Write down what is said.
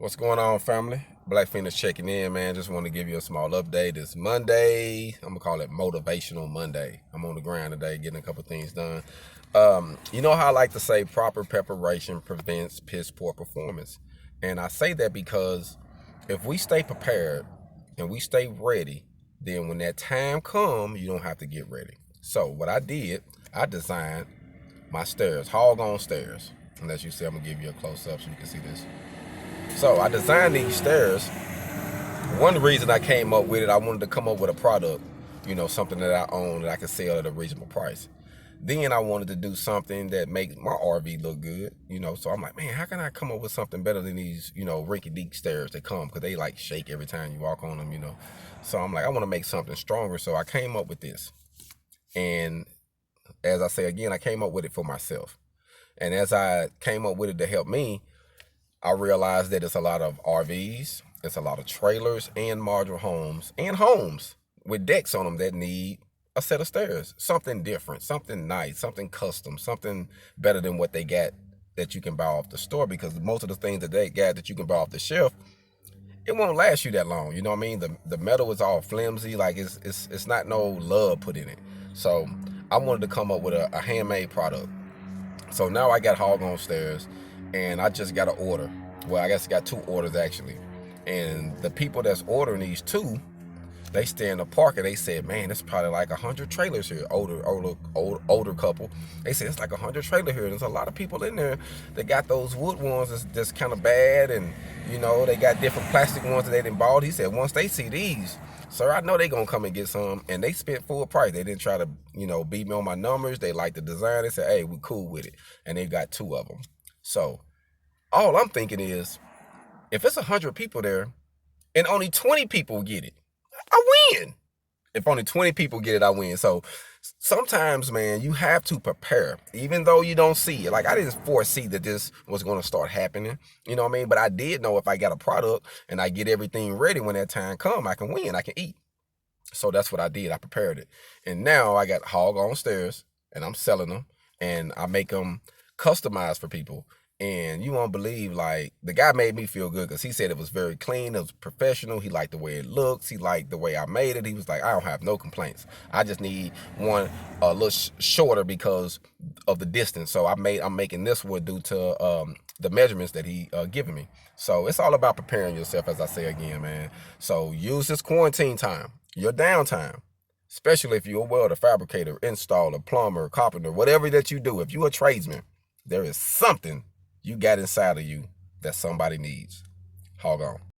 What's going on, family? Black Phoenix checking in, man. Just want to give you a small update. It's Monday. I'm gonna call it Motivational Monday. I'm on the ground today, getting a couple things done. You know how I like to say proper preparation prevents piss poor performance, and I say that because if we stay prepared and we stay ready, then when that time comes, you don't have to get ready. So what I did, I designed my stairs, HogOn Stairs. Unless you see, I'm gonna give you a close up so you can see this. So I designed these stairs. One reason I came up with it, I wanted to come up with a product, something that I own that I could sell at a reasonable price. Then I wanted to do something that makes my RV look good, so I'm like, man, how can I come up with something better than these, rinky-dink stairs that come, because they like shake every time you walk on them, So I'm like, I want to make something stronger, so I came up with this. And as I say again, I came up with it for myself. And as I came up with it to help me, I realized that it's a lot of RVs, it's a lot of trailers and modular homes and homes with decks on them that need a set of stairs, something different, something nice, something custom, something better than what they got that you can buy off the store, because most of the things that they got that you can buy off the shelf, it won't last you that long. You know what I mean? The metal is all flimsy, like it's not no love put in it. So I wanted to come up with a handmade product. So now I got HogOn Stairs, and I just got an order. Well, I guess I got two orders actually. And the people that's ordering these two, they stay in the park, and they said, man, it's probably like 100 trailers here. Older couple. They said it's like 100 trailers here. There's a lot of people in there that got those wood ones that's kind of bad, and they got different plastic ones that they didn't bought. He said once they see these, sir, I know they gonna come and get some. And they spent full price. They didn't try to beat me on my numbers. They liked the design. They said, hey, we cool with it. And they got two of them. So all I'm thinking is, if it's 100 people there and only 20 people get it, I win. If only 20 people get it, I win. So sometimes, man, you have to prepare, even though you don't see it. Like, I didn't foresee that this was going to start happening, you know what I mean? But I did know if I got a product and I get everything ready when that time comes, I can win, I can eat. So that's what I did. I prepared it. And now I got HogOn Stairs, and I'm selling them, and I make them customized for people. And you won't believe, like, the guy made me feel good because he said it was very clean, it was professional, he liked the way it looks, he liked the way I made it. He was like, I don't have no complaints. I just need one a little shorter because of the distance. So I'm making this one due to the measurements that he given me. So it's all about preparing yourself, as I say again, man. So use this quarantine time, your downtime, especially if you're a welder, fabricator, installer, plumber, carpenter, whatever that you do. If you're a tradesman, there is something you got inside of you that somebody needs. HogOn.